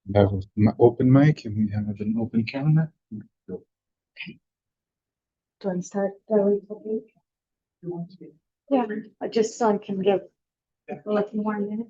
We have an open mic and we have an open camera. Do I start? Yeah, just so I can give a little more minute.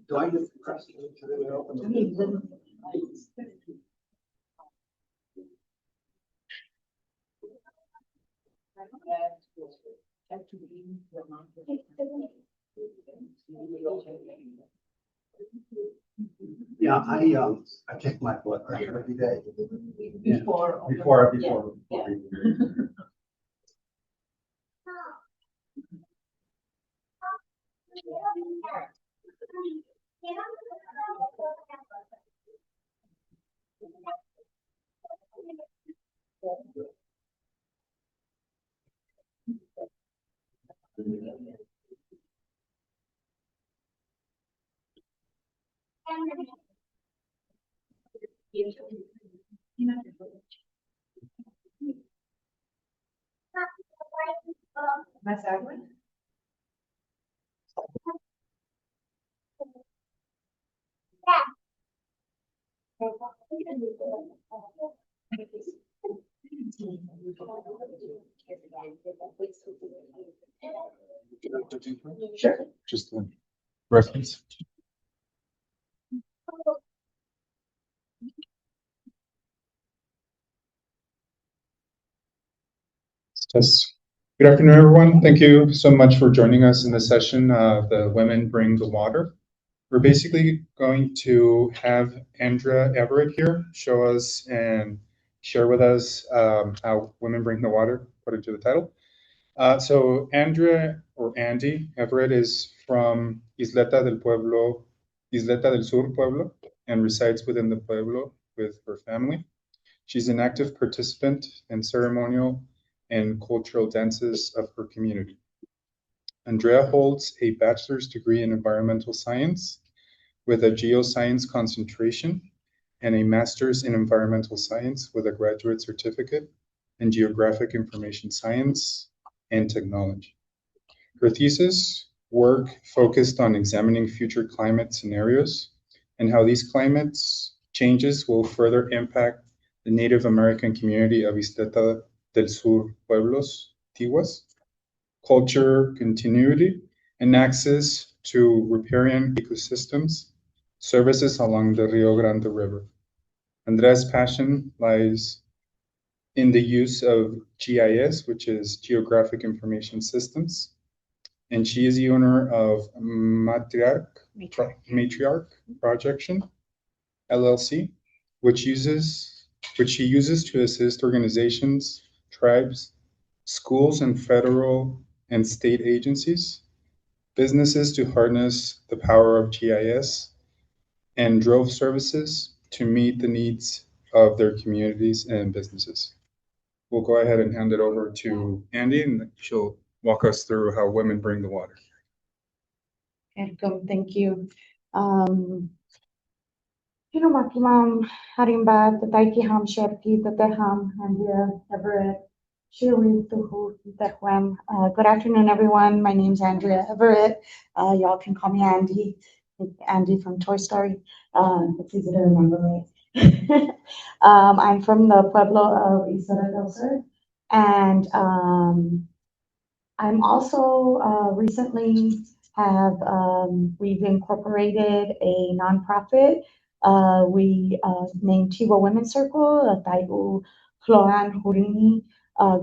Do I just press it to really open? Yeah, I check my blood pressure every day. Before. Sure. Just a reference. Test. Good afternoon, everyone. Thank you so much for joining us in this session of the Women Bring the Water. We're basically going to have Andrea Everett here show us and share with us how Women Bring the Water, according to the title. So Andrea, or Andy Everett, is from Isleta del Sur Pueblo, and resides within the Pueblo with her family. She's an active participant in ceremonial and cultural dances of her community. Andrea holds a bachelor's degree in environmental science with a geoscience concentration and a master's in environmental science with a graduate certificate in geographic information science and technology. Her thesis work focused on examining future climate scenarios and how these climate changes will further impact the Native American community of Isleta del Sur Pueblos, Tihuas, culture continuity, and access to riparian ecosystems services along the Rio Grande River. Andrea's passion lies in the use of GIS, which is Geographic Information Systems, and she is the owner of Matriarch Projection LLC, which she uses to assist organizations, tribes, schools, and federal and state agencies, businesses to harness the power of GIS, and drove services to meet the needs of their communities and businesses. We'll go ahead and hand it over to Andy, and she'll walk us through how women bring the water. Welcome, thank you. Makimam Harimba, Tataiki Ham Sherki, Tateham, Andrea, Everett, Shiri, Tuhu, Tehwem. Good afternoon, everyone. My name's Andrea Everett. Y'all can call me Andy. Andy from Toy Story. It's easy to remember me. I'm from the Pueblo of Isla del Sur, and I'm also recently we've incorporated a nonprofit. We named Tiwa Women's Circle, a Tai'u Floran Hurini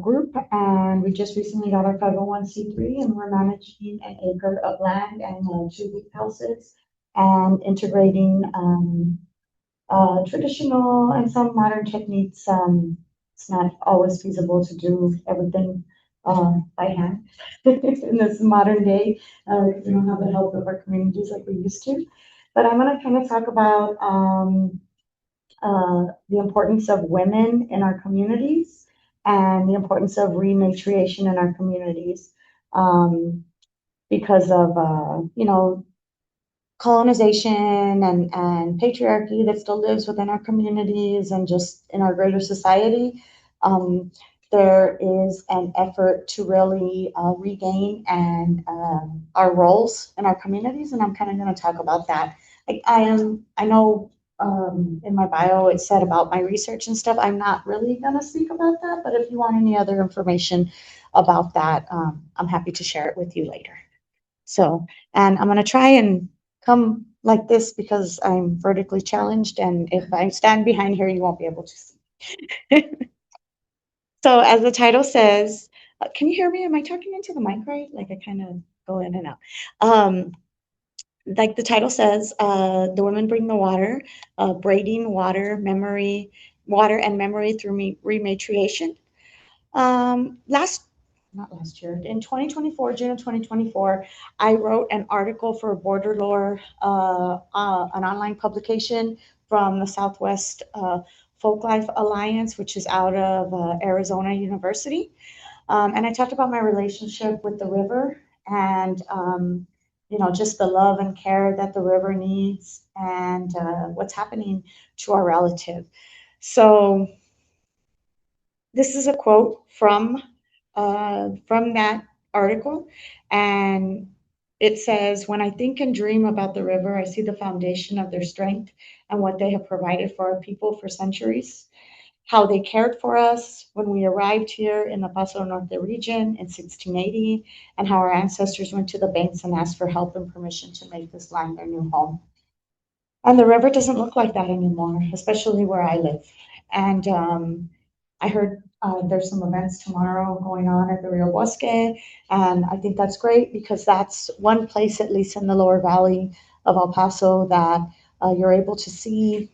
group, and we just recently got our 501c3, and we're managing an acre of land and 2 big houses and integrating traditional and some modern techniques. It's not always feasible to do everything by hand in this modern day. We don't have the help of our communities like we used to. But I'm going to kind of talk about the importance of women in our communities and the importance of rematriation in our communities because of, colonization and patriarchy that still lives within our communities and just in our greater society. There is an effort to really regain our roles in our communities, and I'm kind of going to talk about that. I know in my bio it said about my research and stuff. I'm not really going to speak about that, but if you want any other information about that, I'm happy to share it with you later. So, and I'm going to try and come like this because I'm vertically challenged, and if I stand behind here, you won't be able to see. So as the title says, can you hear me? Am I talking into the mic right? Like I kind of go in and out. Like the title says, the women bring the water, braiding water and memory through rematriation. Not last year, in 2024, June of 2024, I wrote an article for Border Lore, an online publication from the Southwest Folklife Alliance, which is out of Arizona University. And I talked about my relationship with the river and, just the love and care that the river needs and what's happening to our relative. So this is a quote from that article, and it says, "When I think and dream about the river, I see the foundation of their strength and what they have provided for our people for centuries, how they cared for us when we arrived here in the Paso Norte region in 1680, and how our ancestors went to the banks and asked for help and permission to make this land their new home. And the river doesn't look like that anymore, especially where I live." And I heard there's some events tomorrow going on at the Rio Bosque, and I think that's great because that's one place, at least in the lower valley of El Paso, that you're able to see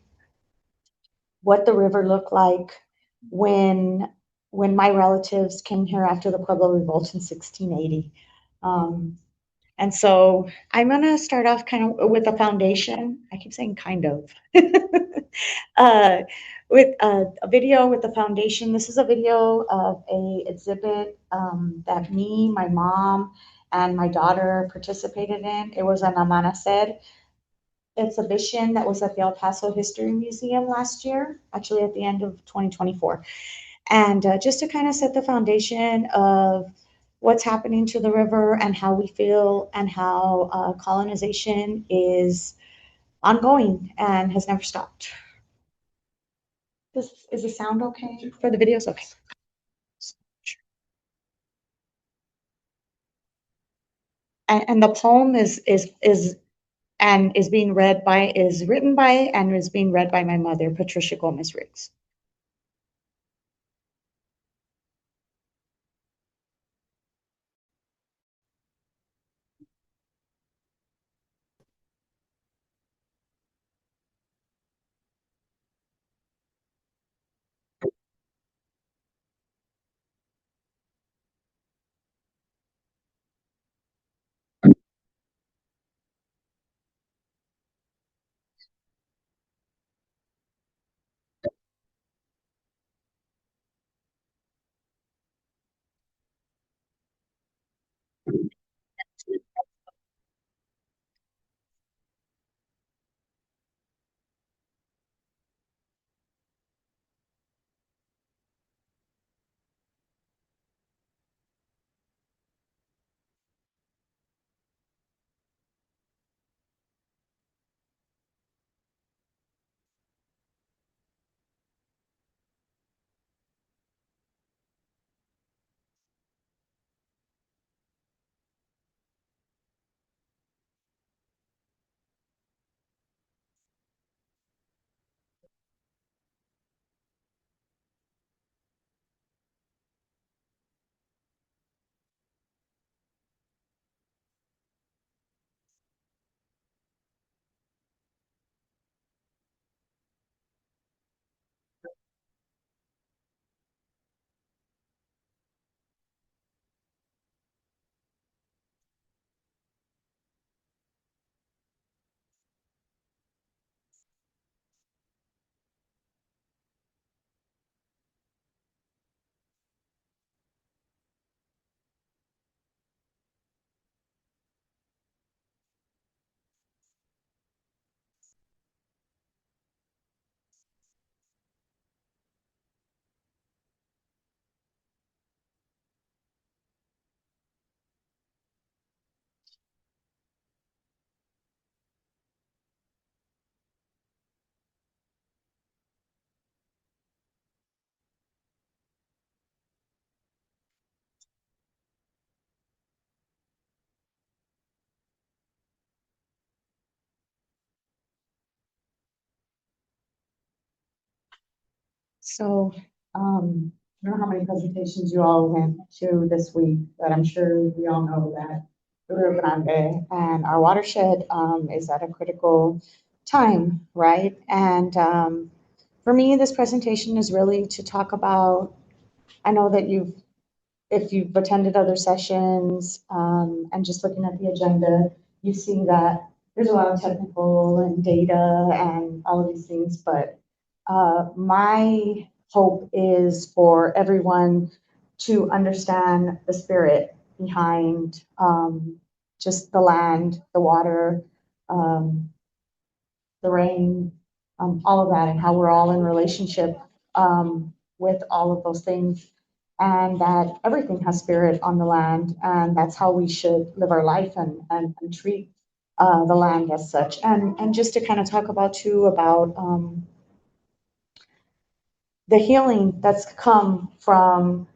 what the river looked like when my relatives came here after the Pueblo Revolt in 1680. And so I'm going to start off kind of with a foundation. I keep saying kind of. With a video with the foundation. This is a video of a exhibit that me, my mom, and my daughter participated in. It was an Amanecer exhibition that was at the El Paso History Museum last year, actually at the end of 2024. And just to kind of set the foundation of what's happening to the river and how we feel and how colonization is ongoing and has never stopped. Is the sound okay for the videos? Okay. And the poem is and is written by and is being read by my mother, Patricia Gomez Riggs. So, I don't know how many presentations you all went to this week, but I'm sure we all know that the Rio Grande and our watershed is at a critical time, right? And for me, this presentation is really to talk about, I know that if you've attended other sessions and just looking at the agenda, you see that there's a lot of technical and data and all of these things, but my hope is for everyone to understand the spirit behind just the land, the water, um, the rain, all of that, and how we're all in relationship with all of those things, and that everything has spirit on the land, and that's how we should live our life and treat the land as such. And just to kind of talk about too about the healing that's come from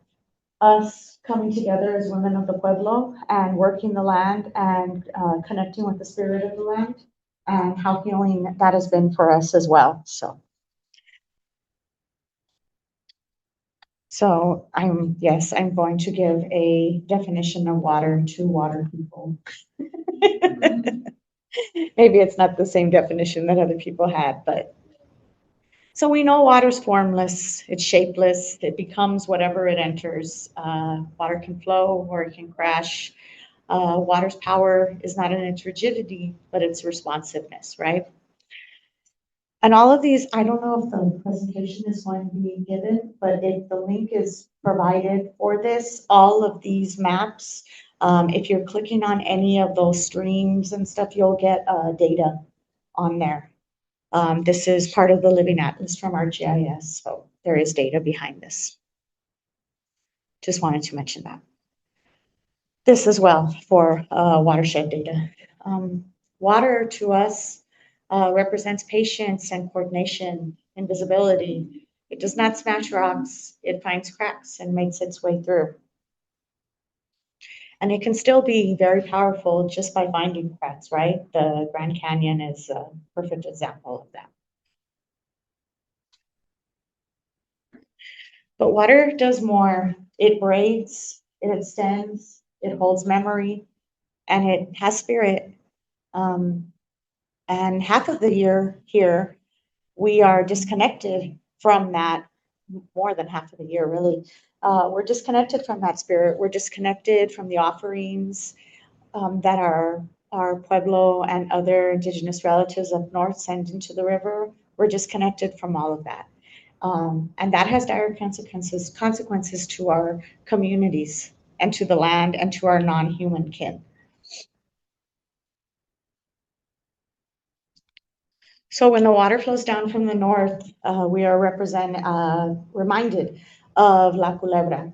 us coming together as women of the Pueblo and working the land and connecting with the spirit of the land and how healing that has been for us as well. So yes, I'm going to give a definition of water to water people. Maybe it's not the same definition that other people had, but so we know water's formless, it's shapeless, it becomes whatever it enters. Water can flow or it can crash. Water's power is not in its rigidity, but its responsiveness, right? And all of these, I don't know if the presentation is going to be given, but if the link is provided for this, all of these maps, if you're clicking on any of those streams and stuff, you'll get data on there. This is part of the Living Atlas from ArcGIS, so there is data behind this. Just wanted to mention that. This as well for watershed data. Water to us represents patience and coordination and visibility. It does not smash rocks, it finds cracks and makes its way through. And it can still be very powerful just by finding cracks, right? The Grand Canyon is a perfect example of that. But water does more. It braids, it extends, it holds memory, and it has spirit. Um, and half of the year here, we are disconnected from that, more than half of the year, really. We're disconnected from that spirit. We're disconnected from the offerings that our Pueblo and other indigenous relatives up north send into the river. We're disconnected from all of that. And that has dire consequences to our communities and to the land and to our non-human kin. So when the water flows down from the north, we are reminded of La Culebra,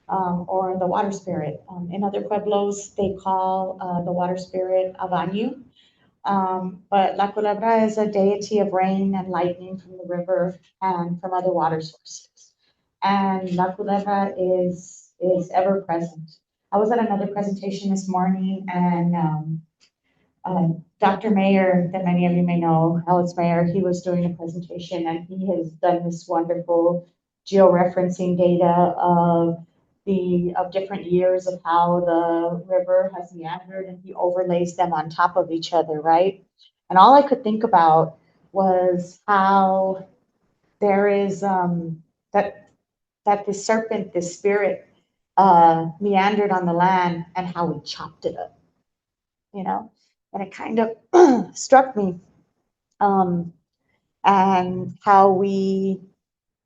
or the water spirit. In other pueblos, they call the water spirit Avanyu. But La Culebra is a deity of rain and lightning from the river and from other water sources. And La Culebra is ever present. I was at another presentation this morning, and Dr. Mayer, that many of you may know, Alex Mayer, he was doing a presentation, and he has done this wonderful georeferencing data of different years of how the river has meandered, and he overlays them on top of each other, right? And all I could think about was how there is that this serpent, this spirit, meandered on the land, and how we chopped it up, you know? And it kind of struck me, um, and how we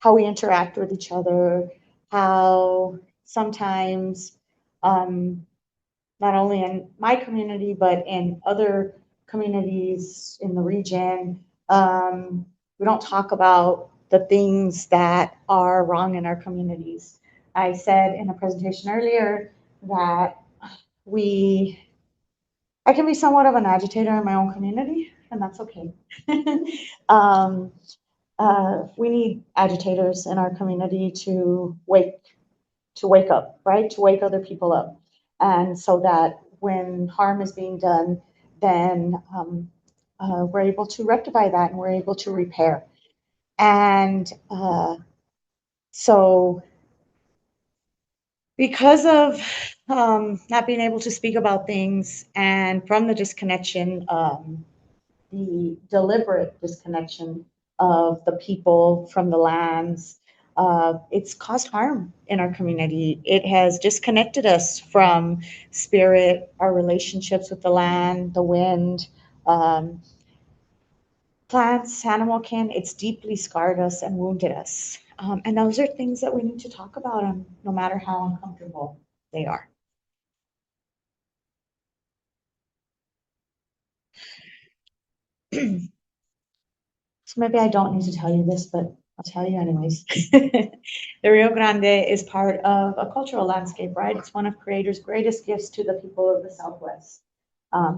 interact with each other, how sometimes, not only in my community but in other communities in the region, we don't talk about the things that are wrong in our communities. I said in a presentation earlier that we I can be somewhat of an agitator in my own community, and that's okay. um, we need agitators in our community to wake up, right? To wake other people up, and so that when harm is being done, then we're able to rectify that, and we're able to repair. And so, because of not being able to speak about things, and from the disconnection, the deliberate disconnection of the people from the lands, it's caused harm in our community. It has disconnected us from spirit, our relationships with the land, the wind, um, plants, animal kin. It's deeply scarred us and wounded us. And those are things that we need to talk about, no matter how uncomfortable they are. So maybe I don't need to tell you this, but I'll tell you anyways. The Rio Grande is part of a cultural landscape, right? It's one of Creator's greatest gifts to the people of the Southwest.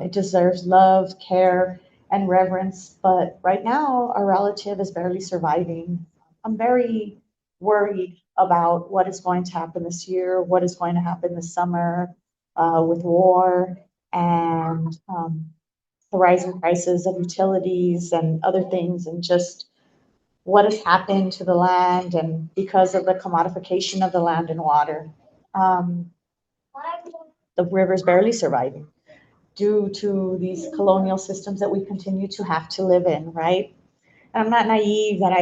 It deserves love, care, and reverence, but right now our relative is barely surviving. I'm very worried about what is going to happen this year, what is going to happen this summer, with war and the rising prices of utilities and other things, and just what has happened to the land, and because of the commodification of the land and water, um, the river's barely surviving due to these colonial systems that we continue to have to live in, right? And I'm not naive that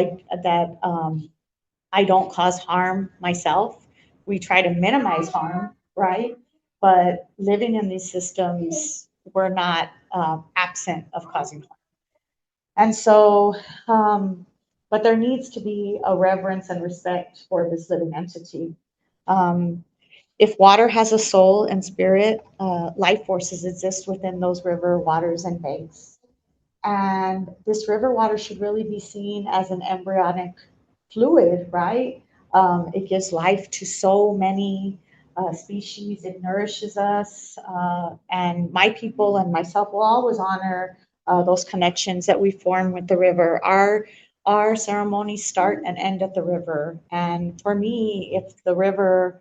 I don't cause harm myself. We try to minimize harm, right? But living in these systems, we're not absent of causing harm. And so, but there needs to be a reverence and respect for this living entity. Um, if water has a soul and spirit, life forces exist within those river waters and banks. And this river water should really be seen as an embryonic fluid, right? It gives life to so many species. It nourishes us. And my people and myself will always honor those connections that we form with the river. Our ceremonies start and end at the river. And for me, if the river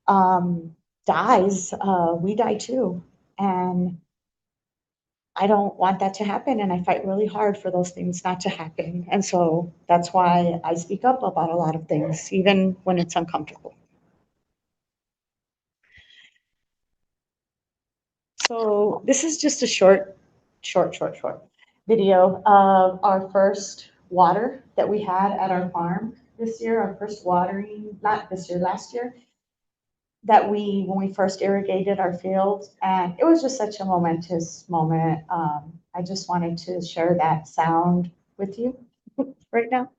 um, dies, we die too. And I don't want that to happen. And I fight really hard for those things not to happen. And so that's why I speak up about a lot of things, even when it's uncomfortable. So this is just a short video of our first water that we had at our farm this year, our first watering, not this year, last year, that when we first irrigated our fields. And it was just such a momentous moment. I just wanted to share that sound with you right now.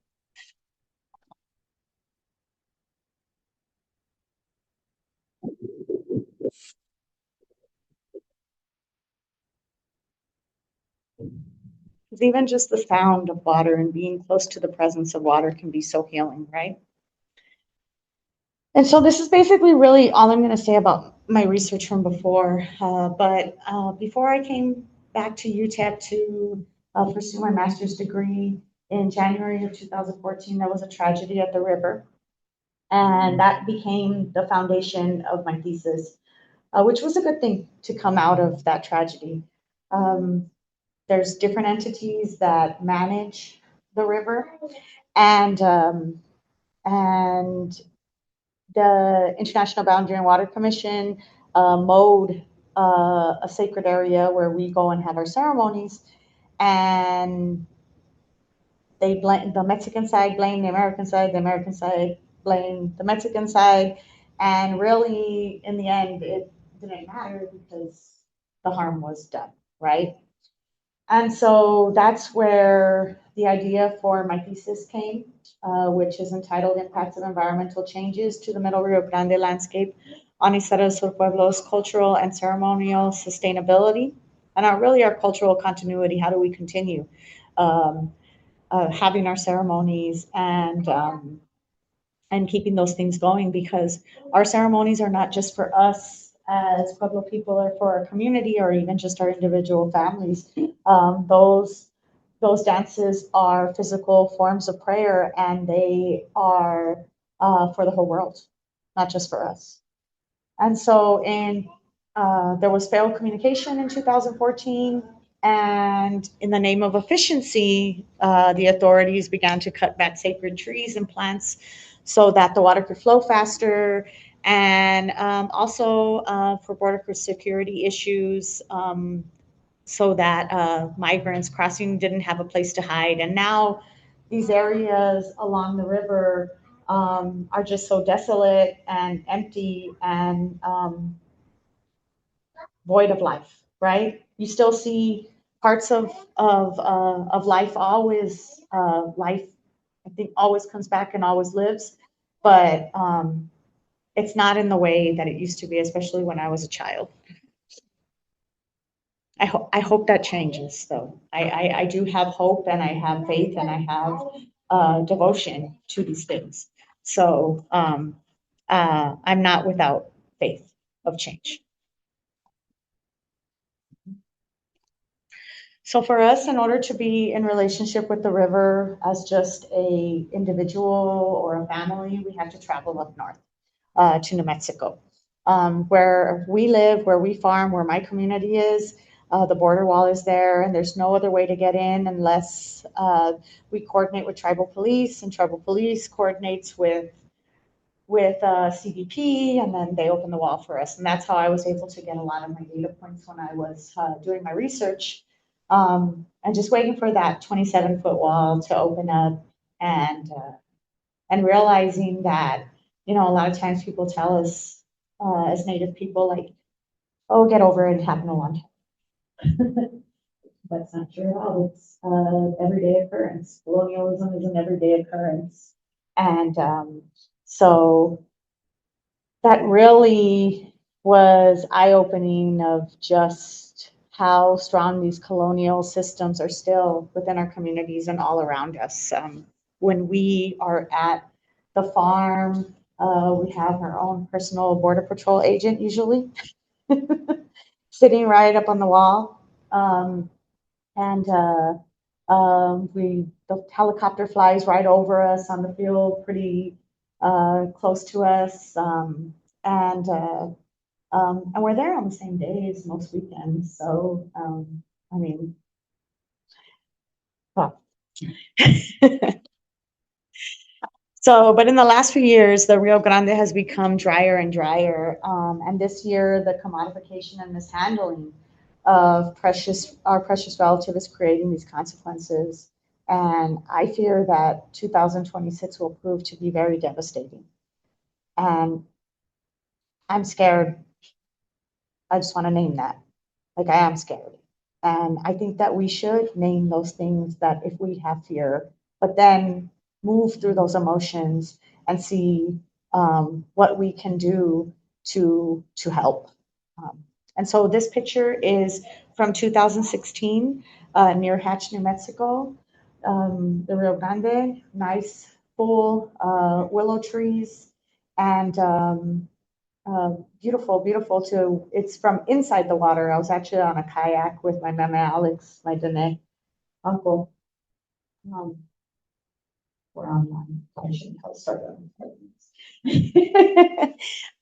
Because even just the sound of water and being close to the presence of water can be so healing, right? And so this is basically really all I'm going to say about my research from before. But before I came back to UTEP to pursue my master's degree in January of 2014, there was a tragedy at the river. And that became the foundation of my thesis, which was a good thing to come out of that tragedy. There's different entities that manage the river, and and the International Boundary and Water Commission mowed a sacred area where we go and have our ceremonies, and they blame the Mexican side, blame the American side blame the Mexican side, and really, in the end, it didn't matter because the harm was done, right? And so that's where the idea for my thesis came, which is entitled Impacts of Environmental Changes to the Middle Rio Grande Landscape on Isleta del Sur Pueblo's Cultural and Ceremonial Sustainability. And really our cultural continuity, how do we continue having our ceremonies and keeping those things going, because our ceremonies are not just for us as Pueblo people or for our community or even just our individual families. Those dances are physical forms of prayer, and they are for the whole world, not just for us. And so there was failed communication in 2014. And in the name of efficiency, the authorities began to cut back sacred trees and plants so that the water could flow faster. And also for border security issues, so that migrants crossing didn't have a place to hide. And now these areas along the river are just so desolate and empty and void of life, right? You still see parts of life always, life, I think, always comes back and always lives, but it's not in the way that it used to be, especially when I was a child. I hope that changes, though. I do have hope, and I have faith, and I have devotion to these things. So I'm not without faith of change. So for us, in order to be in relationship with the river as just a individual or a family, we have to travel up north to New Mexico. Where we live, where we farm, where my community is, the border wall is there, and there's no other way to get in unless we coordinate with tribal police, and tribal police coordinates with CBP, and then they open the wall for us. And that's how I was able to get a lot of my data points when I was doing my research, and just waiting for that 27-foot wall to open up, and realizing that, you know, a lot of times people tell us as Native people, like, oh, get over it, it happened a long time. That's not true at all. It's everyday occurrence. Colonialism is an everyday occurrence. And so that really was eye-opening of just how strong these colonial systems are still within our communities and all around us. When we are at the farm, we have our own personal border patrol agent usually sitting right up on the wall. And the helicopter flies right over us on the field, pretty close to us. And And we're there on the same days, most weekends. So, I mean, well. So, but in the last few years, the Rio Grande has become drier and drier. And this year, the commodification and mishandling of our precious relative is creating these consequences. And I fear that 2026 will prove to be very devastating. And I'm scared. I just want to name that. Like, I am scared. And I think that we should name those things that if we have fear, but then move through those emotions and see what we can do to help. And so this picture is from 2016 near Hatch, New Mexico. The Rio Grande, nice full willow trees, and beautiful, beautiful too. It's from inside the water. I was actually on a kayak with my mama Alex, my Dene uncle. Um, we're online. I shouldn't have started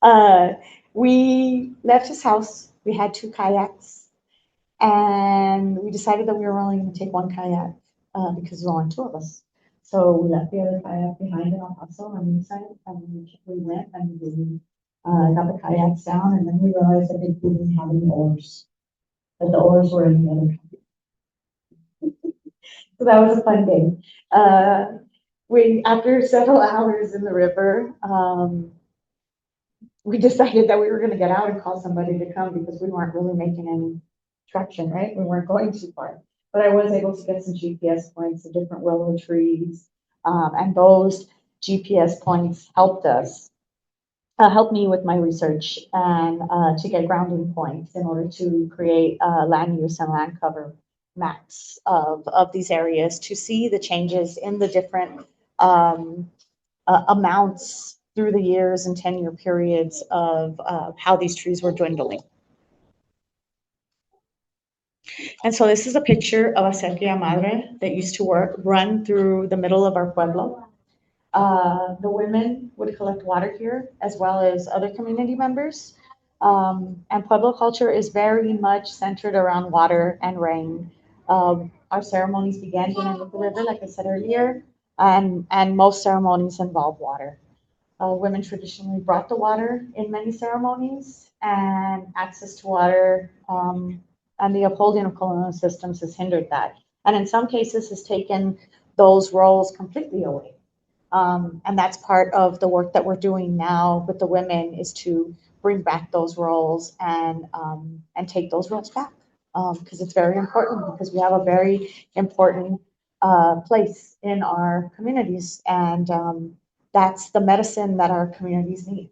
on. We left his house. We had 2 kayaks, and we decided that we were only going to take 1 kayak because there's only 2 of us. So we left the other kayak behind in El Paso on the side, and we went and we got the kayaks down, and then we realized that they didn't have any oars, that the oars were in the other kayak. So that was a fun day. After several hours in the river, we decided that we were going to get out and call somebody to come because we weren't really making any traction, right? We weren't going too far. But I was able to get some GPS points of different willow trees, and those GPS points helped me with my research and to get grounding points in order to create land use and land cover maps of these areas to see the changes in the different amounts through the years and 10-year periods of how these trees were dwindling. And so this is a picture of a sepia madre that used to run through the middle of our pueblo. The women would collect water here as well as other community members. And Pueblo culture is very much centered around water and rain. Our ceremonies began dealing with the river, like I said earlier, and most ceremonies involve water. Women traditionally brought the water in many ceremonies, and access to water and the upholding of colonial systems has hindered that. And in some cases has taken those roles completely away. And that's part of the work that we're doing now with the women is to bring back those roles and take those roles back because it's very important because we have a very important place in our communities and that's the medicine that our communities need.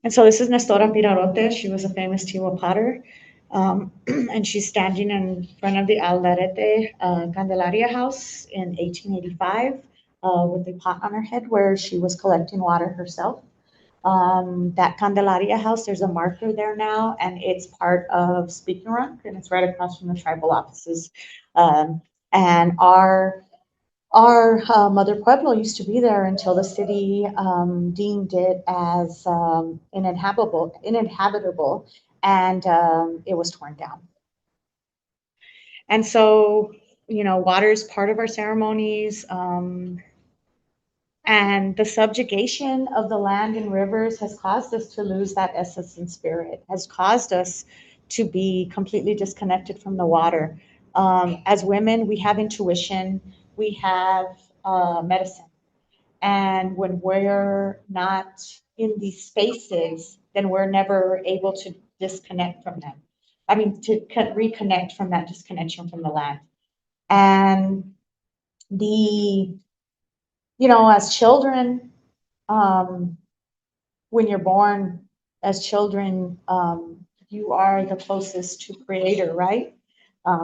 And so this is Nestora Pirarote. She was a famous Tiwa potter. And she's standing in front of the Aldarete Candelaria house in 1885 with a pot on her head where she was collecting water herself. That Candelaria house, there's a marker there now, and it's part of Speaking Rock, and it's right across from the tribal offices. And our Mother Pueblo used to be there until the city deemed it as uninhabitable, and it was torn down. And so, water is part of our ceremonies. And the subjugation of the land and rivers has caused us to lose that essence and spirit, has caused us to be completely disconnected from the water. As women, we have intuition, we have medicine. And when we're not in these spaces, then we're never able to disconnect from them. I mean, to reconnect from that disconnection from the land. And as children, when you're born as children, you are the closest to Creator, right?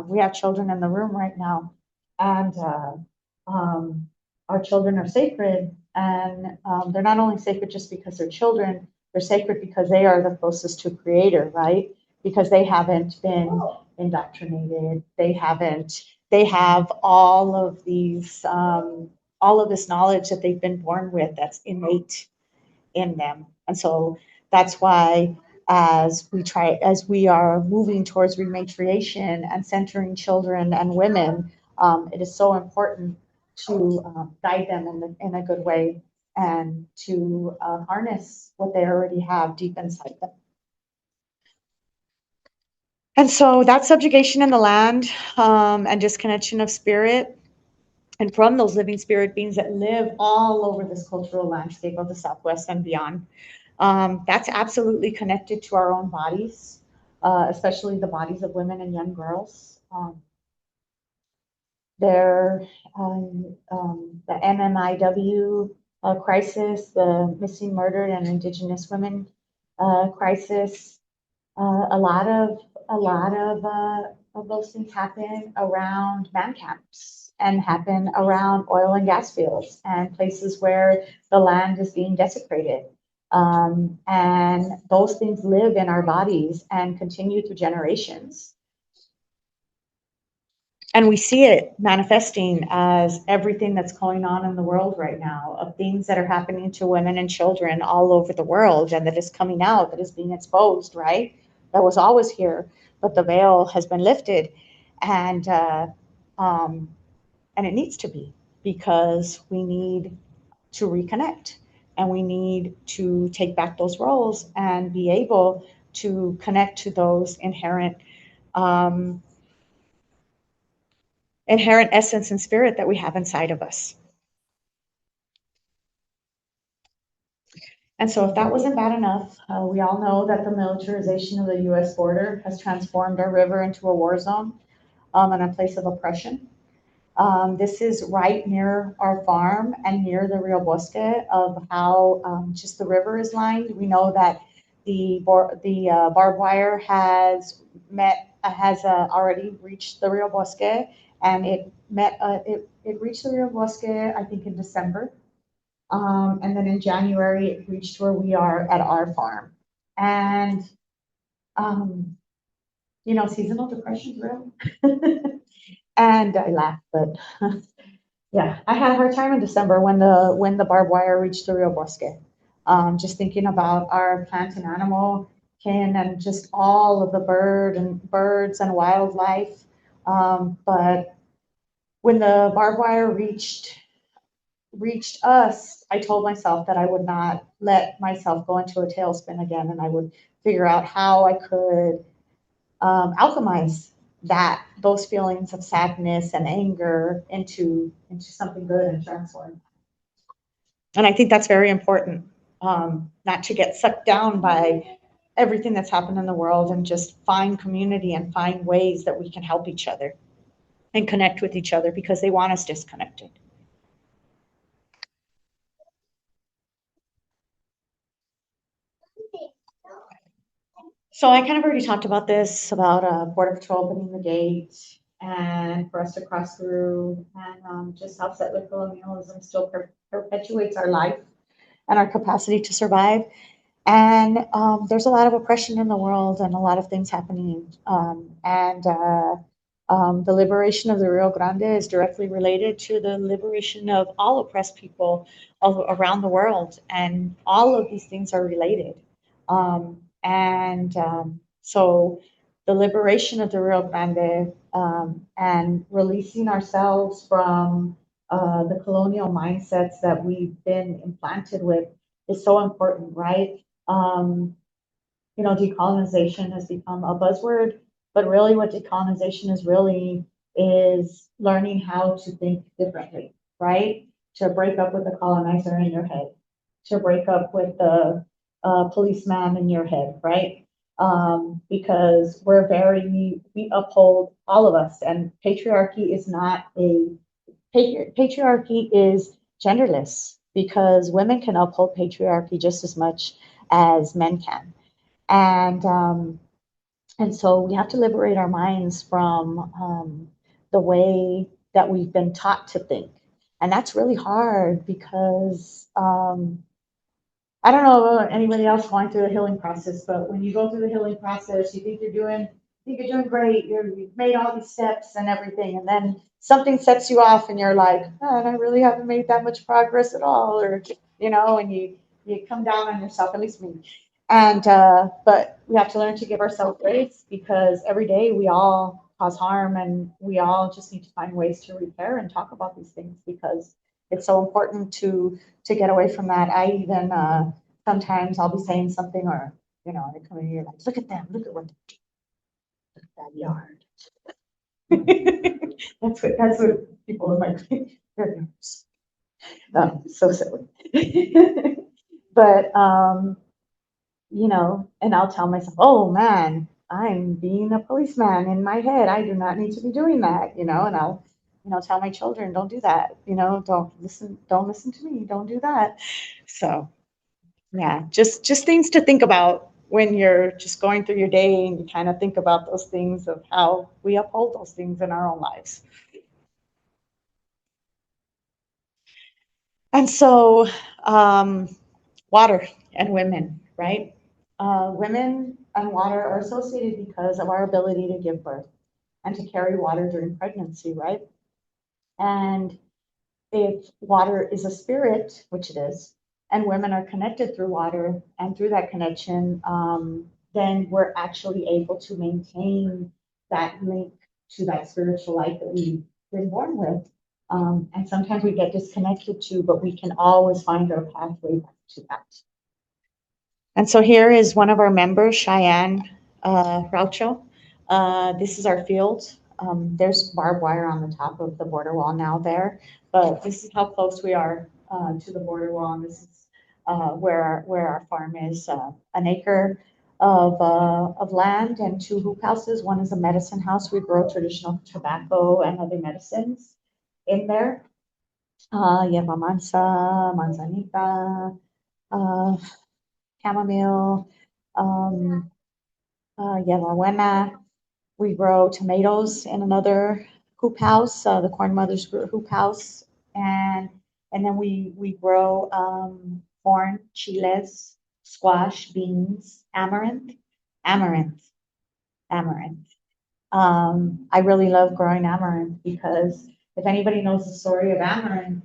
We have children in the room right now, and our children are sacred, and they're not only sacred just because they're children, they're sacred because they are the closest to Creator, right? Because they haven't been indoctrinated, they have all of these all of this knowledge that they've been born with that's innate in them. And so that's why as we are moving towards rematriation and centering children and women, it is so important to guide them in a good way and to harness what they already have deep inside them. And so that subjugation in the land and disconnection of spirit, and from those living spirit beings that live all over this cultural landscape of the Southwest and beyond, that's absolutely connected to our own bodies, especially the bodies of women and young girls. The MMIW crisis, the missing, murdered, and Indigenous women crisis. A lot of those things happen around man camps and happen around oil and gas fields and places where the land is being desecrated. And those things live in our bodies and continue through generations. And we see it manifesting as everything that's going on in the world right now, of things that are happening to women and children all over the world, and that is coming out, that is being exposed, right? That was always here, but the veil has been lifted, and it needs to be, because we need to reconnect, and we need to take back those roles and be able to connect to those inherent essence and spirit that we have inside of us. And so if that wasn't bad enough, we all know that the militarization of the US border has transformed our river into a war zone and a place of oppression. This is right near our farm and near the Rio Bosque of how just the river is lined. We know that the barbed wire has already reached the Rio Bosque, and it reached the Rio Bosque, I think, in December. And then in January, it reached where we are at our farm. And, seasonal depression is real. And I laugh, but yeah, I had a hard time in December when the barbed wire reached the Rio Bosque. Just thinking about our plant and animal kin and just all of the birds and wildlife. But when the barbed wire reached us, I told myself that I would not let myself go into a tailspin again, and I would figure out how I could alchemize those feelings of sadness and anger into something good and transform. And I think that's very important, not to get sucked down by everything that's happened in the world, and just find community and find ways that we can help each other and connect with each other, because they want us disconnected. So I kind of already talked about this, about Border Patrol opening the gate and for us to cross through, and just how settler colonialism still perpetuates our life and our capacity to survive. And there's a lot of oppression in the world and a lot of things happening. The liberation of the Rio Grande is directly related to the liberation of all oppressed people all around the world. And all of these things are related. So the liberation of the Rio Grande and releasing ourselves from the colonial mindsets that we've been implanted with is so important, right? Decolonization has become a buzzword, but really what decolonization is really is learning how to think differently, right? To break up with the colonizer in your head, to break up with the policeman in your head, right? Because we uphold all of us, and patriarchy is genderless, because women can uphold patriarchy just as much as men can. And so we have to liberate our minds from the way that we've been taught to think. And that's really hard, because I don't know about anybody else going through the healing process, but when you go through the healing process, you think you're doing think you're doing great. You've made all these steps and everything. And then something sets you off and you're like, oh, I really haven't made that much progress at all. Or, and you come down on yourself, at least me. And, but we have to learn to give ourselves grace because every day we all cause harm and we all just need to find ways to repair and talk about these things because it's so important to get away from that. I even, sometimes I'll be saying something or, I come in here like, look at them, look at what that yard. That's what people are like. Oh, so silly. But and I'll tell myself, oh man, I'm being a policeman in my head. I do not need to be doing that, and I'll, tell my children, don't do that, don't listen to me, don't do that. So yeah, just things to think about when you're just going through your day and you kind of think about those things of how we uphold those things in our own lives. And so, water and women, right? Women and water are associated because of our ability to give birth and to carry water during pregnancy, right? And if water is a spirit, which it is, and women are connected through water and through that connection, then we're actually able to maintain that link to that spiritual life that we've been born with. And sometimes we get disconnected too, but we can always find our pathway back to that. And so here is one of our members, Cheyenne Raucho. This is our field. There's barbed wire on the top of the border wall now there, but this is how close we are to the border wall. And this is where our farm is, an acre of land and 2 hoop houses. One is a medicine house. We grow traditional tobacco and other medicines in there. Yerba mansa, manzanita, chamomile, buena. We grow tomatoes in another hoop house, the Corn Mother's hoop house, and then we grow corn, chiles, squash, beans, amaranth. I really love growing amaranth because if anybody knows the story of amaranth,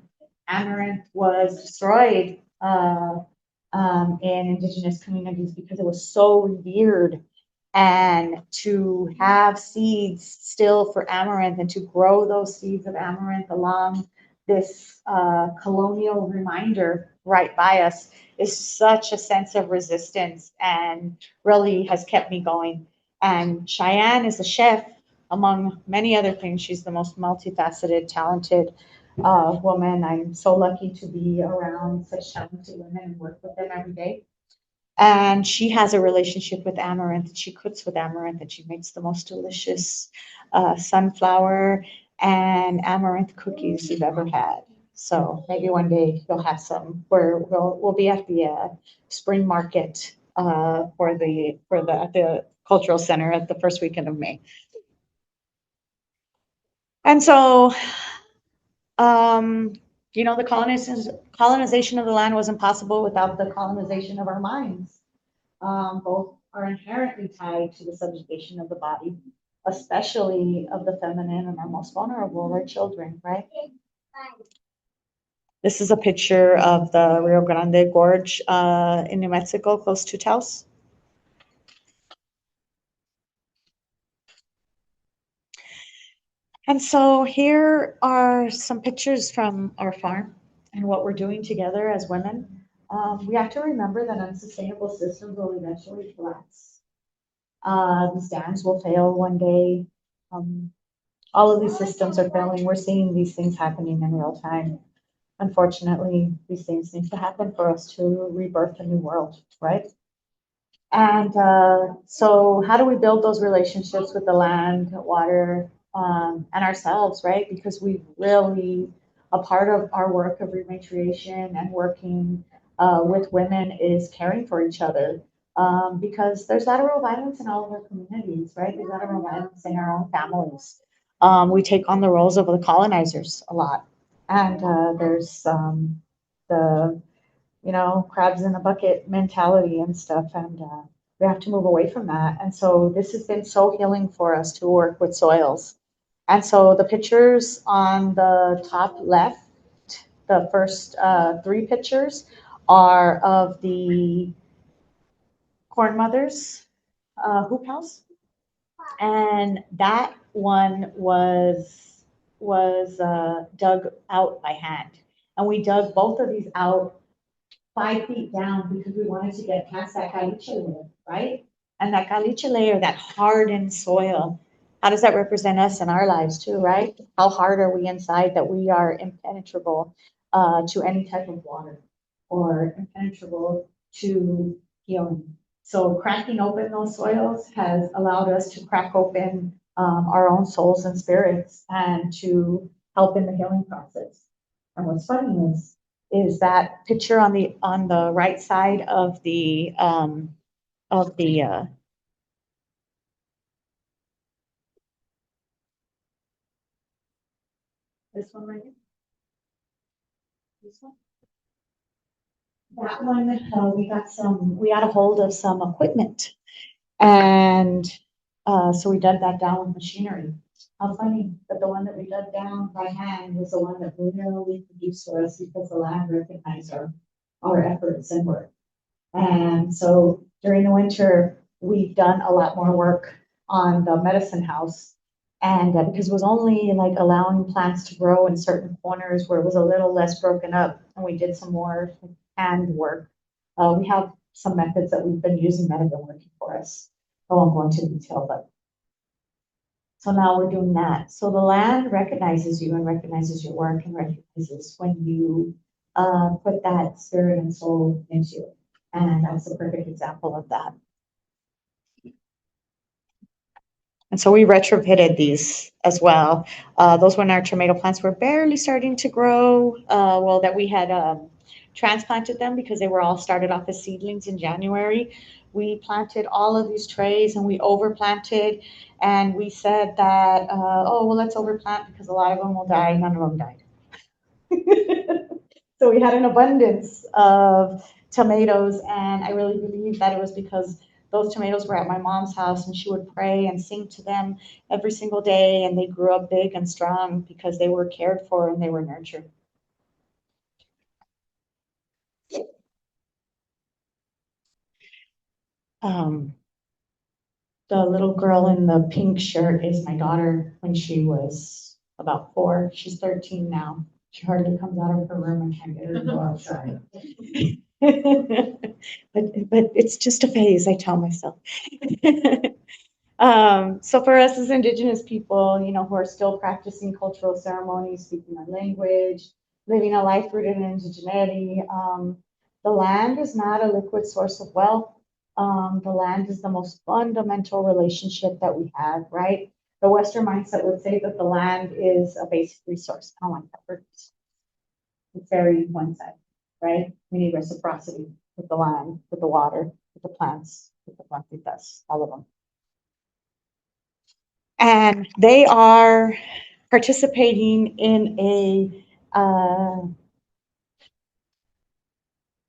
amaranth was destroyed in indigenous communities because it was so revered. And to have seeds still for amaranth and to grow those seeds of amaranth along this colonial reminder right by us is such a sense of resistance and really has kept me going. And Cheyenne is a chef, among many other things. She's the most multifaceted, talented woman. I'm so lucky to be around such talented women and work with them every day. And she has a relationship with amaranth. And she cooks with amaranth, and she makes the most delicious sunflower and amaranth cookies you've ever had. So maybe one day you'll have some. We'll be at the spring market for the cultural center at the first weekend of May. And so, the colonization of the land wasn't possible without the colonization of our minds. Both are inherently tied to the subjugation of the body, especially of the feminine and our most vulnerable, our children, right? This is a picture of the Rio Grande Gorge in New Mexico, close to Taos. And so here are some pictures from our farm and what we're doing together as women. We have to remember that unsustainable systems will eventually collapse. These dams will fail one day. All of these systems are failing. We're seeing these things happening in real time. Unfortunately, these things need to happen for us to rebirth a new world, right? And so how do we build those relationships with the land, water, and ourselves, right? Because we really, a part of our work of rematriation and working with women is caring for each other. Because there's lateral violence in all of our communities, right? There's lateral violence in our own families. We take on the roles of the colonizers a lot. And there's the crabs in a bucket mentality and stuff. And We have to move away from that. And so this has been so healing for us to work with soils. And so the pictures on the top left, the first three pictures are of the Corn Mothers hoop house, and that one was dug out by hand, and we dug both of these out 5 feet down because we wanted to get past that caliche layer, right? And that caliche layer, that hardened soil, how does that represent us in our lives too, right? How hard are we inside that we are impenetrable to any type of water or impenetrable to healing? So cracking open those soils has allowed us to crack open our own souls and spirits and to help in the healing process. And what's funny is that picture on the right side of the this one right here. This one. That one, we got a hold of some equipment, and so we dug that down with machinery. How funny that the one that we dug down by hand was the one that literally produced for us because the land recognized our efforts and work. And so during the winter, we've done a lot more work on the medicine house. And because it was only like allowing plants to grow in certain corners where it was a little less broken up, and we did some more hand work. We have some methods that we've been using that have been working for us. I won't go into detail, but so now we're doing that. So the land recognizes you and recognizes your work and recognizes when you put that spirit and soul into it. And that's a perfect example of that. And so we retrofitted these as well. Those when our tomato plants were barely starting to grow, well, that we had transplanted them because they were all started off as seedlings in January. We planted all of these trays and we overplanted, and we said that, oh, well, let's overplant because a lot of them will die. None of them died. So we had an abundance of tomatoes, and I really believe that it was because those tomatoes were at my mom's house and she would pray and sing to them every single day, and they grew up big and strong because they were cared for and they were nurtured. The little girl in the pink shirt is my daughter when she was about 4. She's 13 now. She hardly comes out of her room and can't get her to go outside. but it's just a phase, I tell myself. So for us as Indigenous people, you know, who are still practicing cultural ceremonies, speaking our language, living a life rooted in indigeneity, the land is not a liquid source of wealth. The land is the most fundamental relationship that we have, right? The Western mindset would say that the land is a basic resource. I don't like that word. It's very one-sided, right? We need reciprocity with the land, with the water, with the plants, with the plantitas, all of them. And they are participating in a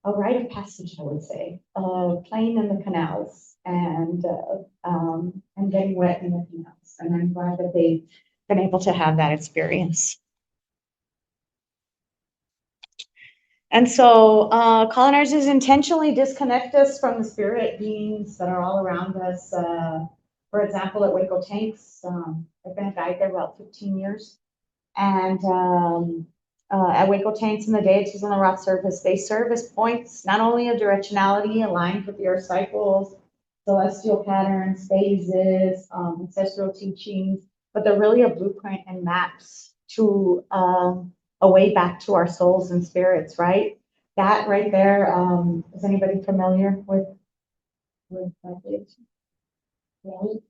rite of passage, I would say, playing in the canals and getting wet in the canals. And I'm glad that they've been able to have that experience. And so colonizers intentionally disconnect us from the spirit beings that are all around us. For example, at Waco Tanks, I've been a guide there about 15 years. And at Waco Tanks and the deities on the rock surface, they serve as points not only of directionality aligned with the earth cycles, celestial patterns, phases, ancestral teachings, but they're really a blueprint and maps to a way back to our souls and spirits, right? That right there, is anybody familiar with that deity? Right?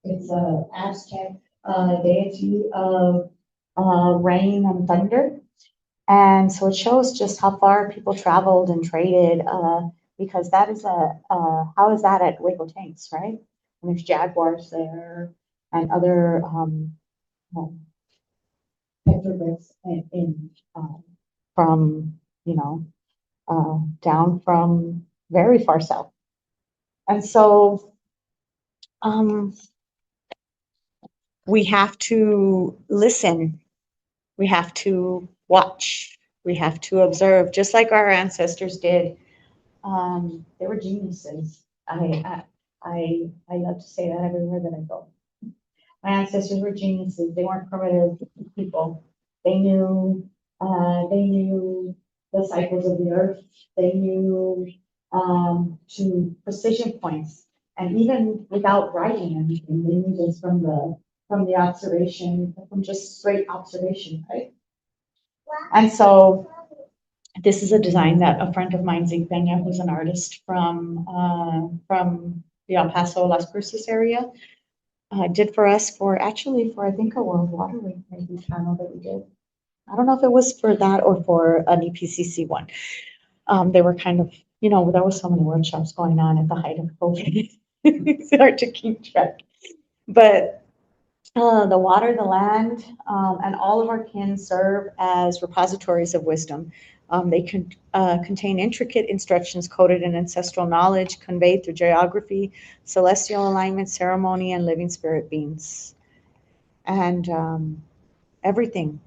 It's a Aztec deity of rain and thunder. And so it shows just how far people traveled and traded, because that is how is that at Waco Tanks, right? And there's jaguars there and other petroglyphs from, you know, down from very far south. And so we have to listen, we have to watch, we have to observe, just like our ancestors did. They were geniuses. I love to say that everywhere that I go. My ancestors were geniuses. They weren't primitive people. They knew the cycles of the earth. They knew to precision points, and even without writing anything, they knew this from the observation, from just straight observation, right? And so this is a design that a friend of mine, Zeke Benya, who's an artist from the El Paso, Las Cruces area, did for us for actually for I think a World Waterway maybe panel that we did. I don't know if it was for that or for an EPCC one. They were kind of, there was so many workshops going on at the height of COVID. It's hard to keep track. But the water, the land, and all of our kin serve as repositories of wisdom. They can contain intricate instructions coded in ancestral knowledge conveyed through geography, celestial alignment, ceremony, and living spirit beings. And everything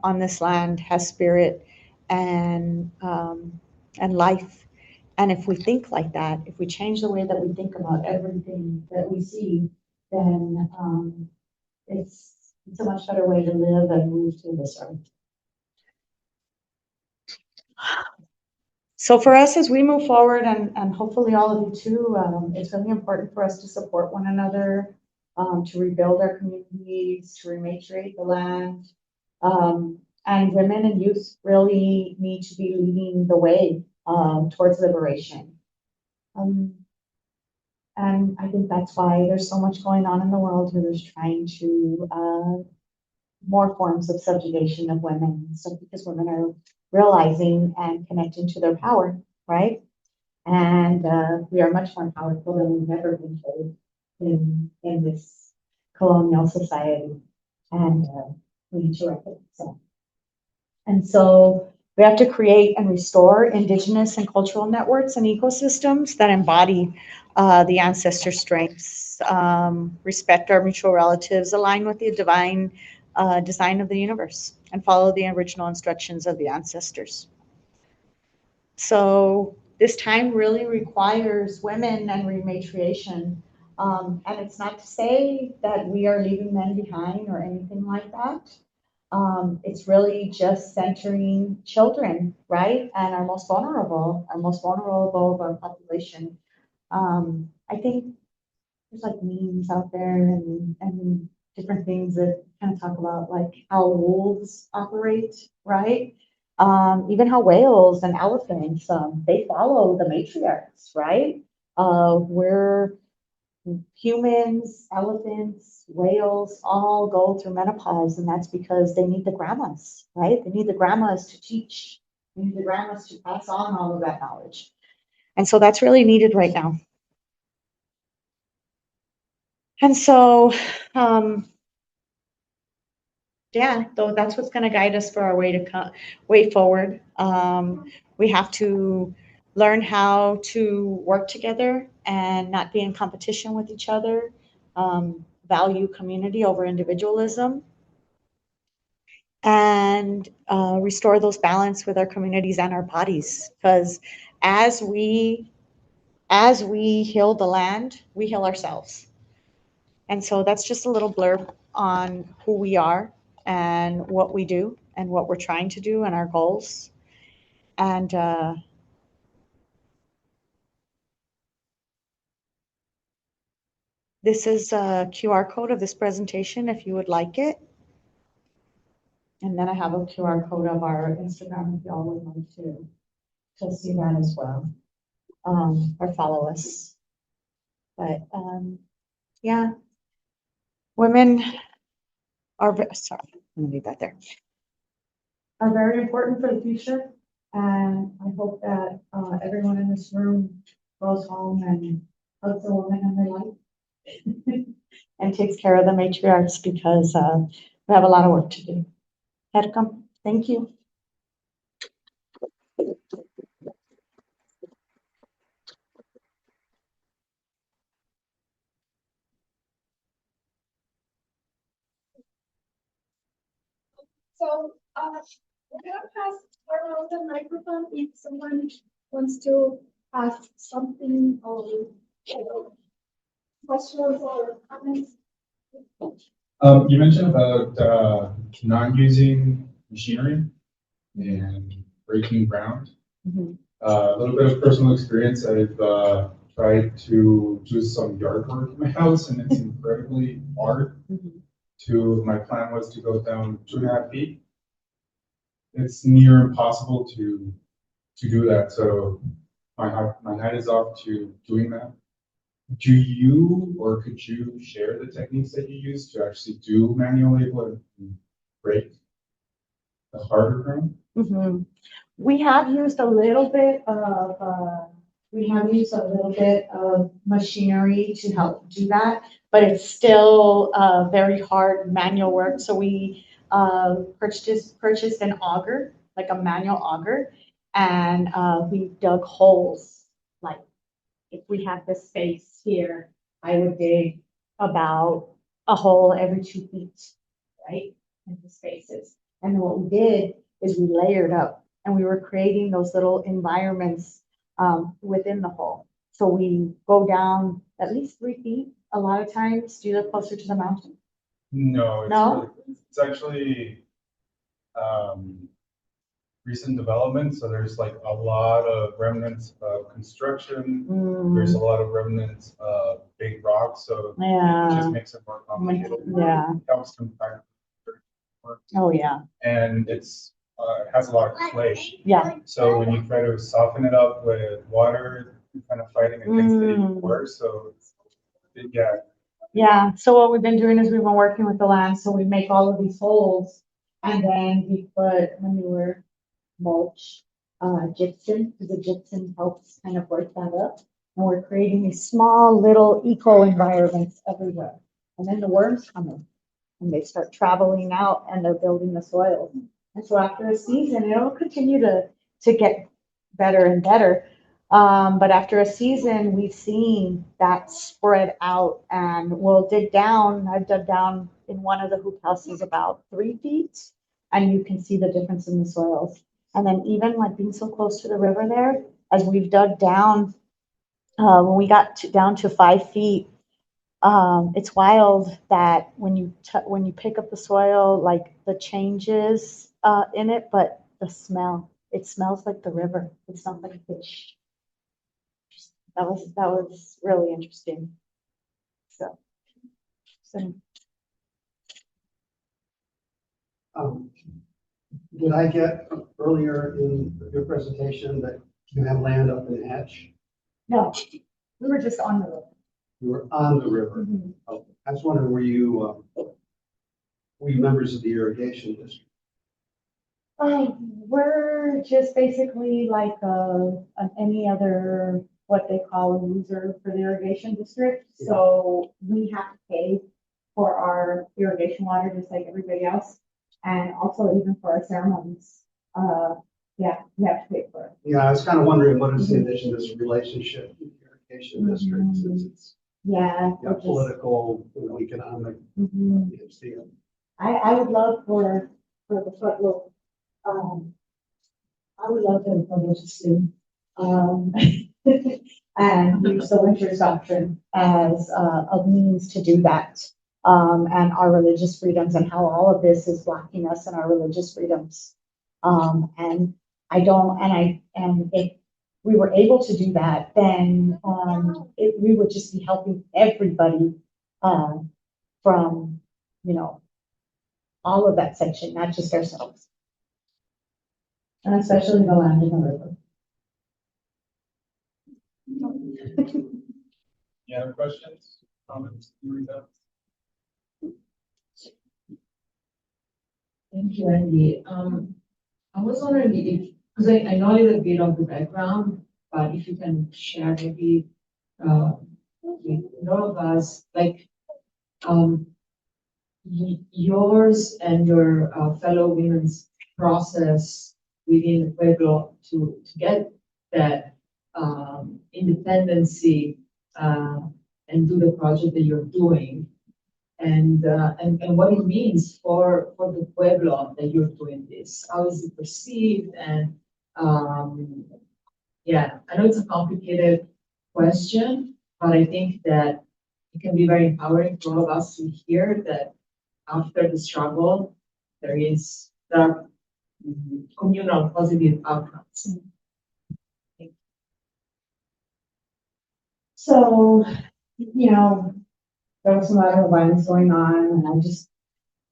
on this land has spirit and life. And if we think like that, if we change the way that we think about everything that we see, then it's a much better way to live and move through this earth. So for us, as we move forward, and hopefully all of you too, it's really important for us to support one another, to rebuild our communities, to rematriate the land. And women and youth really need to be leading the way towards liberation. And I think that's why there's so much going on in the world where there's trying to more forms of subjugation of women. So because women are realizing and connecting to their power, right? And we are much more powerful than we've ever been told in this colonial society. And we need to recognize that. And so we have to create and restore indigenous and cultural networks and ecosystems that embody the ancestor strengths, respect our mutual relatives, align with the divine design of the universe, and follow the original instructions of the ancestors. So this time really requires women and rematriation. And it's not to say that we are leaving men behind or anything like that. It's really just centering children, right? And our most vulnerable of our population. I think there's like memes out there and different things that kind of talk about like how wolves operate, right? Even how whales and elephants, they follow the matriarchs, right? We're humans, elephants, whales all go through menopause, and that's because they need the grandmas, right? They need the grandmas to teach. They need the grandmas to pass on all of that knowledge. And so that's really needed right now. And so, yeah, though that's what's going to guide us for our way forward. We have to learn how to work together and not be in competition with each other. Value community over individualism, and restore those balance with our communities and our bodies. Because as we heal the land, we heal ourselves. And so that's just a little blurb on who we are and what we do and what we're trying to do and our goals. And this is a QR code of this presentation if you would like it. And then I have a QR code of our Instagram if y'all would like to see that as well, or follow us. But yeah, women are, sorry, I'm gonna leave that there, are very important for the future. And I hope that everyone in this room goes home and hugs a woman in their life and takes care of the matriarchs, because we have a lot of work to do. Welcome. Thank you. So, we're gonna pass around the microphone if someone wants to ask something or questions or comments. You mentioned about non-using machinery and breaking ground. Mhm. A little bit of personal experience. I've tried to do some yard work in my house, and it's incredibly hard. My plan was to go down 2.5 feet. It's near impossible to do that. So my hat is off to doing that. Do you, or could you share the techniques that you use to actually do manual labor and break the harder ground? Mhm. We have used a little bit of, machinery to help do that, but it's still, very hard manual work. So we, purchased an auger, like a manual auger, and, we dug holes. Like, if we have the space here, I would dig about a hole every 2 feet, right? Into spaces. And then what we did is we layered up and we were creating those little environments within the hole. So we go down at least 3 feet a lot of times. Do you live closer to the mountain? No, No? it's actually recent development. So there's like a lot of remnants of construction. There's a lot of remnants of big rocks. So it Yeah. just makes it more complicated. Yeah. It helps compact. Oh, yeah. And it has a lot of clay. Yeah. So when you try to soften it up with water, you're kind of fighting against it even worse. So yeah. Yeah. So what we've been doing is we've been working with the land. So we make all of these holes and then we put manure, mulch, gypsum, because the gypsum helps kind of work that up. And we're creating these small little eco environments everywhere. And then the worms come in and they start traveling out and they're building the soil. And so after a season, it'll continue to get better and better. But after a season, we've seen that spread out and we'll dig down. I've dug down in one of the hoop houses about 3 feet and you can see the difference in the soils. And then even like being so close to the river there, as we've dug down, when we got down to 5 feet, it's wild that when you pick up the soil, like the changes in it, but the smell, it smells like the river. It smells like fish. That was really interesting. So. Did I get earlier in your presentation that you have land up in Hatch? No, we were just on the river. You were on the river. Oh, I was wondering, were you members of the irrigation district? We're just basically like any other, what they call a user for the irrigation district. Yeah. So we have to pay for our irrigation water just like everybody else. And also even for our ceremonies, yeah, we have to pay for it. Yeah, I was kind of wondering what is the indigenous relationship with the irrigation district, since it's political, economic. I would love for the front look. I would love to publish soon. And use the Winters Doctrine as a means to do that. And our religious freedoms and how all of this is blocking us and our religious freedoms. And if we were able to do that, then we would just be helping everybody from, all of that section, not just ourselves. And especially the land in the river. Any other questions, comments? Thank you, Andy. I was wondering if, because I know a little bit of the background, but if you can share maybe with all of us, like yours and your fellow women's process within the Pueblo to get that independency and do the project that you're doing. and what it means for the pueblo that you're doing this. How is it perceived? And yeah, I know it's a complicated question, but I think that it can be very empowering for all of us to hear that after the struggle, there are communal positive outcomes. So, there was a lot of violence going on, and I just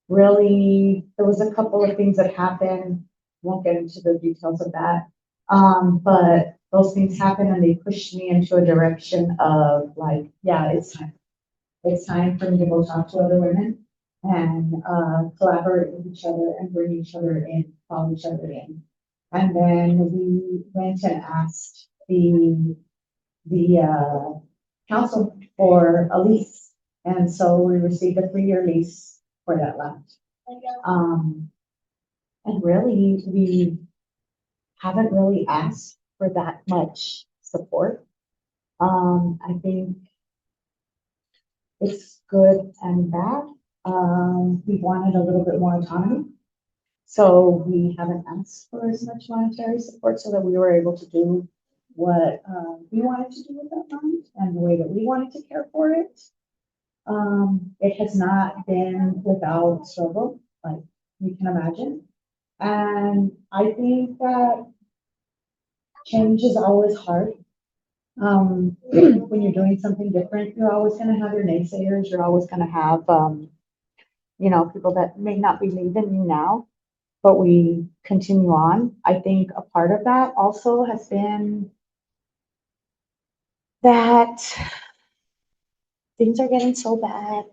really, there was a couple of things that happened. Won't get into the details of that. But those things happened and they pushed me into a direction of like, yeah, it's time. It's time for me to go talk to other women and collaborate with each other and bring each other in, call each other in. And then we went and asked the council for a lease. And so we received a 3-year lease for that land. And really, we haven't really asked for that much support. I think it's good and bad. We wanted a little bit more autonomy. So we haven't asked for as much monetary support so that we were able to do what we wanted to do with that land and the way that we wanted to care for it. It has not been without struggle, like you can imagine. And I think that change is always hard. When you're doing something different, you're always going to have your naysayers. You're always going to have, people that may not believe in you now, but we continue on. I think a part of that also has been that things are getting so bad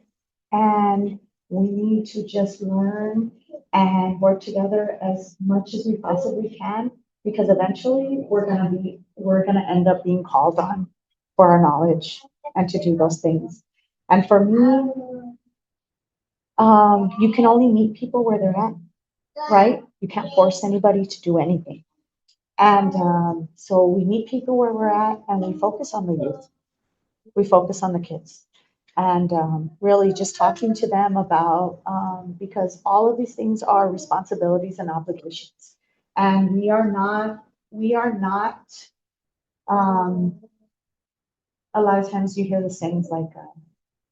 and we need to just learn and work together as much as we possibly can, because eventually we're gonna end up being called on for our knowledge and to do those things. And for me, you can only meet people where they're at, right? You can't force anybody to do anything. And so we meet people where we're at and we focus on the youth. We focus on the kids. And really just talking to them about, because all of these things are responsibilities and obligations. And we are not, a lot of times you hear the things like,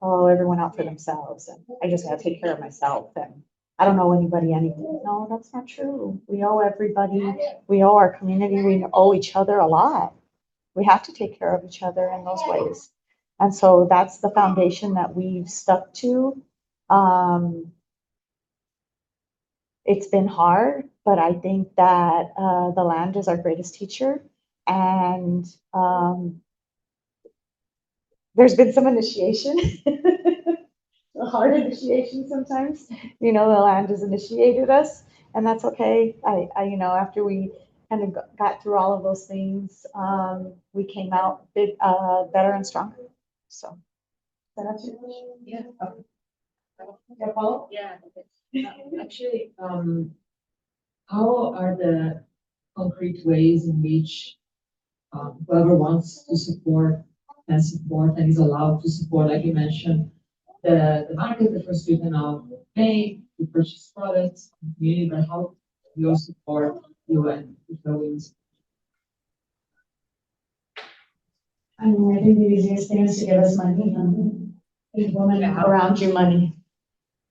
oh, everyone out for themselves, and I just gotta take care of myself, and I don't owe anybody anything. No, that's not true. We owe everybody, we owe our community, we owe each other a lot. We have to take care of each other in those ways. And so that's the foundation that we've stuck to. It's been hard, but I think that the land is our greatest teacher. And there's been some initiation, a hard initiation sometimes. The land has initiated us, and that's okay. After we kind of got through all of those things, we came out better and stronger. So that's it. Yeah. Yeah, Paul? Yeah. Actually, how are the concrete ways in which whoever wants to support can support and is allowed to support, like you mentioned, the market, the first weekend of May, to purchase products, community, but how you support you and the wins? I think the easiest thing is to give us money. Give women around you money.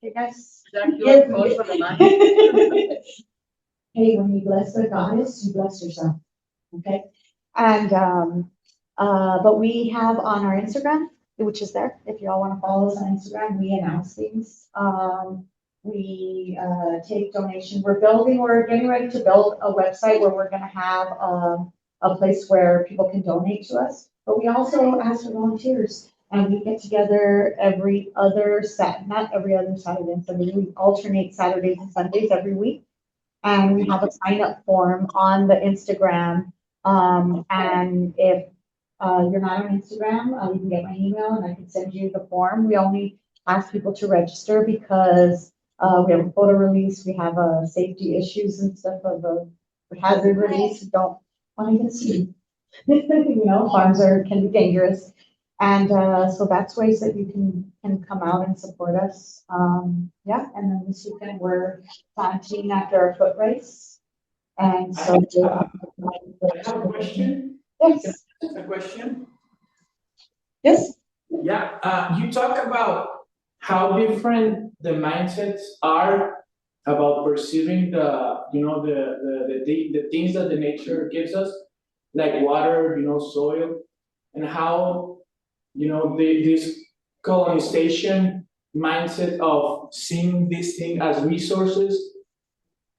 Hey guys. Give code for the money. Hey, when you bless the goddess, you bless yourself. Okay. And but we have on our Instagram, which is there. If you all want to follow us on Instagram, we announce things. We take donations. We're getting ready to build a website where we're going to have a place where people can donate to us. But we also ask for volunteers, and we get together every other not every other Saturday and Sunday. We alternate Saturdays and Sundays every week, and we have a sign-up form on the Instagram. And if you're not on Instagram, you can get my email, and I can send you the form. We only ask people to register because we have a photo release, we have safety issues and stuff of a hazard release. Don't want to get sued. Farms can be dangerous. And so that's ways that you can come out and support us. Yeah, and then this weekend we're planting after our foot race. And so. I have a question. Yes, A question. yes. Yeah, you talk about how different the mindsets are about perceiving the things that the nature gives us, like water, soil, and how, this colonization mindset of seeing this thing as resources,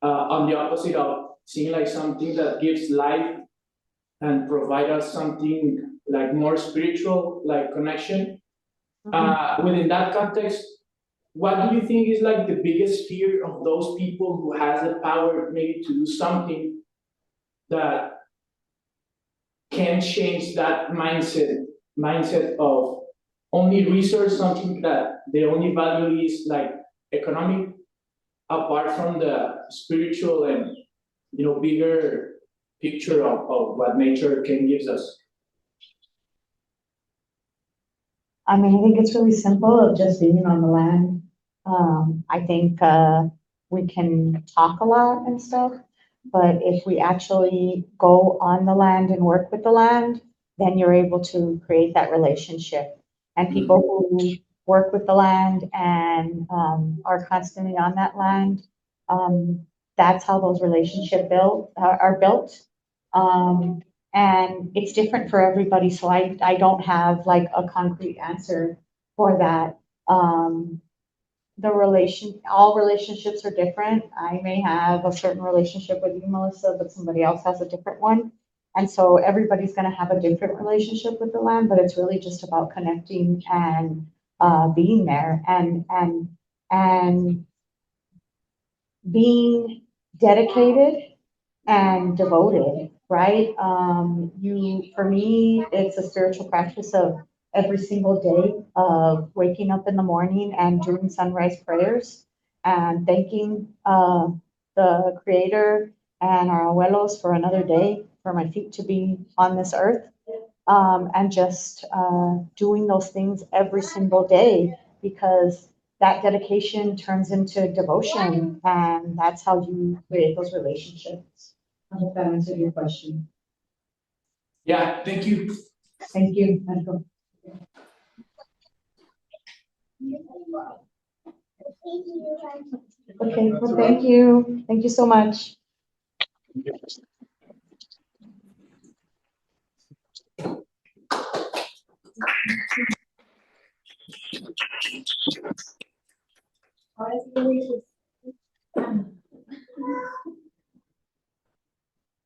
on the opposite of seeing like something that gives life and provide us something like more spiritual, like connection. Within that context, what do you think is like the biggest fear of those people who has the power maybe to do something that can change that mindset of only research, something that the only value is like economic, apart from the spiritual and bigger picture of what nature can give us? I mean, I think it's really simple of just being on the land. I think we can talk a lot and stuff, but if we actually go on the land and work with the land, then you're able to create that relationship. And people who work with the land and are constantly on that land, that's how those relationships are built. And it's different for everybody, so I don't have like a concrete answer for that. All relationships are different. I may have a certain relationship with you, Melissa, but somebody else has a different one. And so everybody's going to have a different relationship with the land, but it's really just about connecting and being there and being dedicated and devoted, right? For me, it's a spiritual practice of every single day of waking up in the morning and doing sunrise prayers and thanking the Creator and our abuelos for another day, for my feet to be on this earth, and just doing those things every single day because that dedication turns into devotion, and that's how you create those relationships. I hope that answered your question. Yeah, thank you. Thank you, Michael. Okay, well, thank you. Thank you so much. All right,